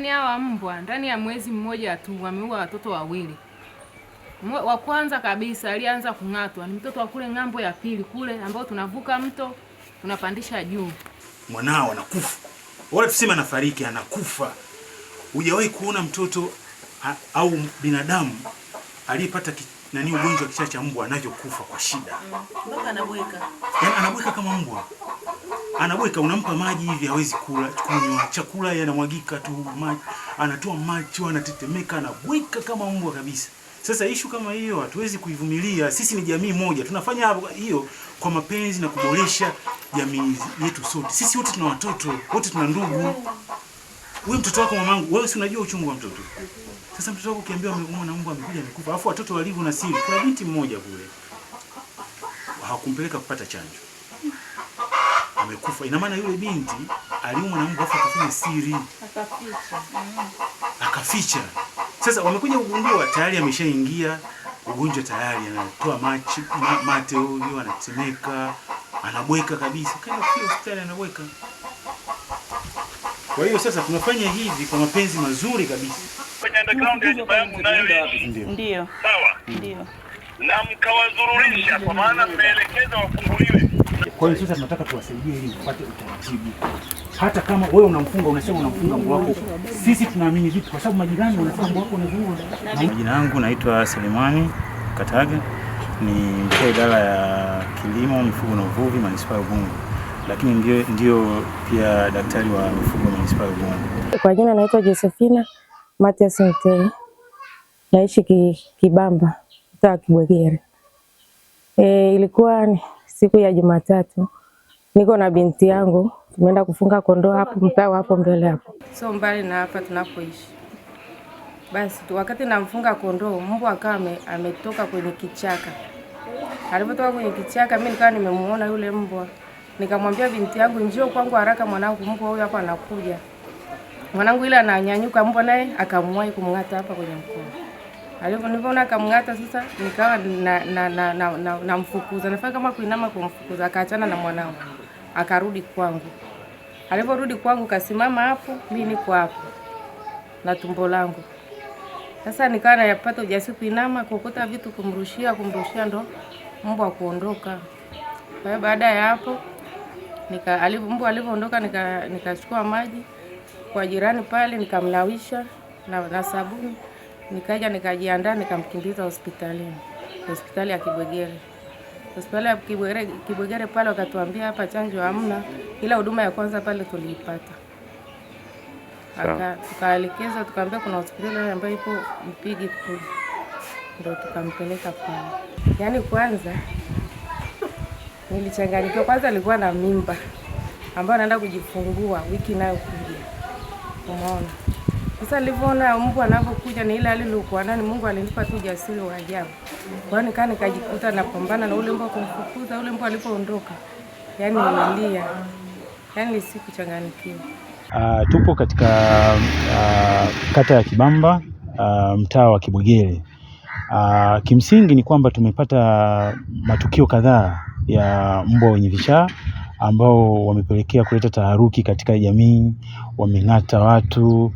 Yaani hawa mbwa ndani ya mwezi mmoja tu wameua watoto wawili. Wa kwanza kabisa alianza kung'atwa ni mtoto wa kule ng'ambo ya pili kule ambao tunavuka mto tunapandisha juu. Mwanao anakufa. Wala tuseme anafariki, anakufa. Hujawahi kuona mtoto au binadamu aliyepata ugonjwa wa kichaa cha mbwa anavyokufa kwa shida? Mpaka anabweka. Yaani anabweka kama mbwa. Anabweka, unampa maji hivi hawezi kula, kunywa, chakula yanamwagika tu, maji, anatoa macho, anatetemeka, anabweka kama mbwa kabisa. Sasa issue kama hiyo hatuwezi kuivumilia. Sisi ni jamii moja. Tunafanya hiyo kwa mapenzi na kuboresha jamii yetu sote. Sisi wote tuna watoto, wote tuna ndugu. Wewe mtoto wako mamangu, wewe si unajua uchungu wa mtoto? Sasa mtoto wako ukiambiwa ameumwa na mbwa amekuja amekufa. Alafu watoto walivyo na siri. Kuna binti mmoja kule. Hawakumpeleka kupata chanjo. Amekufa. Ina maana yule binti aliumwa na mbwa afa akafanya siri. Akaficha. Sasa wamekuja kugundua tayari ameshaingia ugonjwa tayari, anatoa mate huyo, anatemeka, anabweka kabisa. Kaenda kwa hospitali anabweka. Kwa hiyo sasa tunafanya hivi kwa mapenzi mazuri kabisa. Kwenye underground ya nyumba yangu nayo Ndio. Sawa? Ndio. Na mkawazururisha kwa maana mmeelekeza wafunguliwe. Kwa hiyo sasa tunataka tuwasaidie ili kupata utaratibu. Hata kama wewe unamfunga, unasema unamfunga mbwa wako, sisi tunaamini vipi? Kwa sababu majirani wanasema mbwa wako unazurura. Jina langu naitwa Selemani Kataga, ni mkuu idara ya kilimo, mifugo na uvuvi manispaa ya Ubungo. Lakini ndio pia daktari wa mifugo manispaa ya Ubungo. Kwa jina naitwa Josephina Matias Mtei. Naishi Kibamba, mtaa Kibwegere. Ilikuwa siku ya Jumatatu. Niko na binti yangu, tumeenda kufunga kondoo hapo mtaa hapo mbele hapo. Sio mbali na hapa tunapoishi. Basi wakati namfunga kondoo, mbwa akawa ametoka kwenye kichaka. Alipotoka kwenye kichaka, mimi nikawa nimemuona yule mbwa. Nikamwambia binti yangu, njoo kwangu haraka mwanangu, mbwa huyu hapa anakuja. Mwanangu ile ananyanyuka, mbwa naye akamwahi kumng'ata hapa kwenye mkono. Nilipoona akamng'ata, sasa nikawa namfukuza. Nafanya kama kuinama kumfukuza, akaachana na mwanangu. Akarudi kwangu. Aliporudi kwangu kasimama hapo, mimi niko hapo na tumbo langu. Sasa nikawa napata ujasiri kuinama kuokota vitu kumrushia ndo mbwa kuondoka. Kwa hiyo baada ya hapo mbwa alipoondoka nikachukua maji kwa jirani pale nikamnawisha na sabuni. Nikaja nikajiandaa nikamkimbiza hospitali ya Kibwegere. Hospitali ya Kibwegere pale wakatuambia hapa chanjo hamna, ila huduma ya kwanza pale tuliipata. Tukaelekeza tukaambia kuna hospitali ambayo ipo Mpigi kule. Ndio tukampeleka pale. Yaani kwanza nilichanganyikiwa. Kwanza alikuwa na mimba ambayo anaenda kujifungua wiki inayokuja. Umeona? Sasa nilipoona mbwa anapokuja na ile alilokuwa nani, Mungu alinipa tu ujasiri wa ajabu. Kwa hiyo nikajikuta napambana na ule mbwa kumfukuza. Ule mbwa alipoondoka, yani nililia. Yani sikuchanganyikiwa. Tupo katika kata ya Kibamba, mtaa wa Kibwegere. Kimsingi ni kwamba tumepata matukio kadhaa ya mbwa wenye vichaa ambao wamepelekea kuleta taharuki katika jamii, wameng'ata watu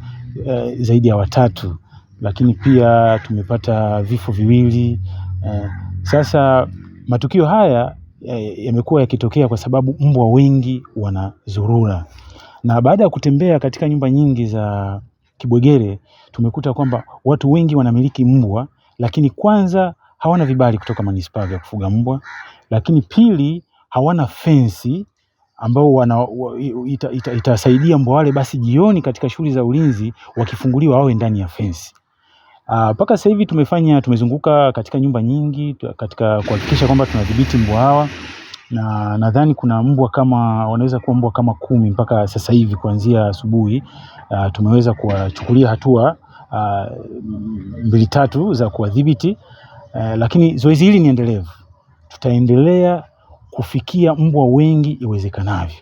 zaidi ya 3, lakini pia tumepata vifo viwili. Sasa matukio haya yamekuwa yakitokea kwa sababu mbwa wengi wanazurura. Na baada ya kutembea katika nyumba nyingi za Kibwegere, tumekuta kwamba watu wengi wanamiliki mbwa, lakini kwanza hawana vibali kutoka manispaa vya kufuga mbwa, lakini pili hawana fensi ambao itasaidia mbwa wale basi jioni katika shughuli za ulinzi wakifunguliwa wawe ndani ya fensi. Mpaka sasa hivi tumezunguka katika nyumba nyingi katika kuhakikisha kwamba tunadhibiti mbwa hawa, na nadhani kuna wanaweza kuwa mbwa kama 10 mpaka sasa hivi kuanzia asubuhi. Tumeweza kuwachukulia hatua 2-3 za kuwadhibiti, lakini zoezi hili ni endelevu. Tutaendelea kufikia mbwa wengi iwezekanavyo.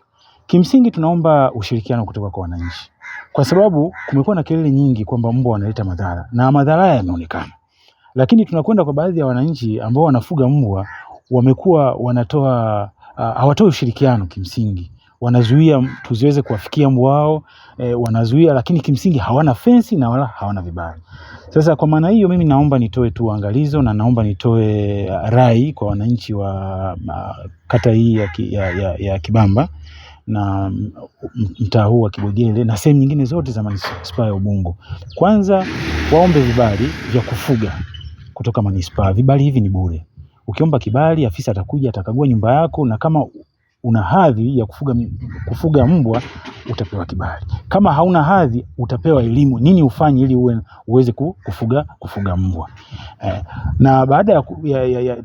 Kimsingi tunaomba ushirikiano kutoka kwa wananchi, kwa sababu kumekuwa na kelele nyingi kwamba mbwa wanaleta madhara, na madhara yameonekana. Lakini tunakwenda kwa baadhi ya wananchi ambao wanafuga mbwa, wamekuwa hawatoi ushirikiano. Kimsingi wanazuia tusiweze kuwafikia mbwa wao, wanazuia, lakini kimsingi hawana fensi na wala hawana vibali. Sasa kwa maana hiyo mimi naomba nitoe tu angalizo na naomba nitoe rai kwa wananchi wa kata hii ya Kibamba na mtaa huu wa Kibwegele na sehemu nyingine zote za manispaa ya Ubungo. Kwanza waombe vibali vya kufuga kutoka manispaa. Vibali hivi ni bure. Ukiomba kibali, afisa atakuja atakagua nyumba yako, na kama una hadhi ya kufuga mbwa utapewa kibali. Kama hauna hadhi utapewa elimu nini ufanye ili uweze kufuga mbwa. Na baada ya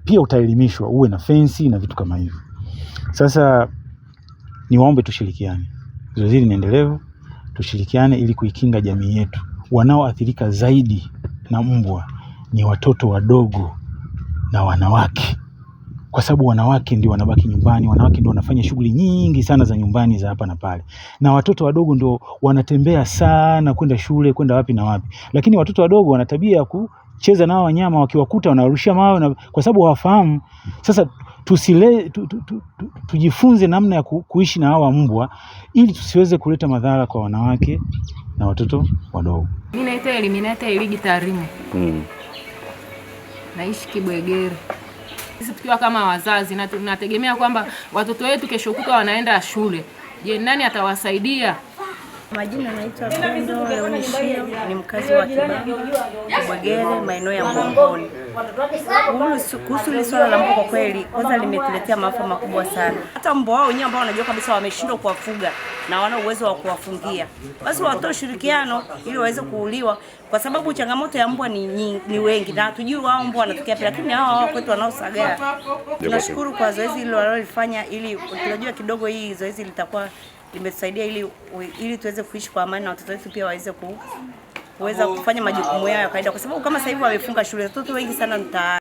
pia utaelimishwa uwe na fensi na vitu kama hivyo. Sasa niwaombe tushirikiane. Zoezi hili ni endelevu, tushirikiane ili kuikinga jamii yetu. Wanaoathirika zaidi na mbwa ni watoto wadogo na wanawake. Kwa sababu wanawake ndio wanabaki nyumbani, wanawake ndio wanafanya shughuli nyingi sana za nyumbani za hapa na pale. Na watoto wadogo ndio wanatembea sana kwenda shule, kwenda wapi na wapi. Lakini watoto wadogo wana tabia ya kucheza na wanyama, wakiwakuta wanarushia mawe kwa sababu hawafahamu. Sasa tujifunze namna ya kuishi na hawa mbwa ili tusiweze kuleta madhara kwa wanawake na watoto wadogo. Mimi naitwa Eliminata Eligi Tarimu. Naishi Kibwegele. Sisi tukiwa kama wazazi na tunategemea kwamba watoto wetu kesho kutwa wanaenda shule. Je, nani atawasaidia? Majina naitwa Pendo Leonishio, ni mkazi wa Kibwegele, maeneo ya Mbongoni. Kuhusu swala la mbwa, kwa kweli kwanza limetuletea maafa makubwa sana. Hata mbwa wao wenyewe ambao wanajua kabisa wameshindwa kuwafuga na wana uwezo wa kuwafungia, basi watoe ushirikiano ili waweze kuuliwa, kwa sababu changamoto ya mbwa ni wengi na hatujui wao mbwa wanatokea pia, lakini hao kwetu wanaosagaa. Tunashukuru kwa zoezi hilo walilofanya, ili tunajua kidogo hii zoezi litakuwa limetusaidia ili tuweze kuishi kwa amani na watoto wetu pia waweze kuweza kufanya majukumu yao ya kawaida, kwa sababu kama sasa hivi wamefunga shule, watoto wengi sana mtaani.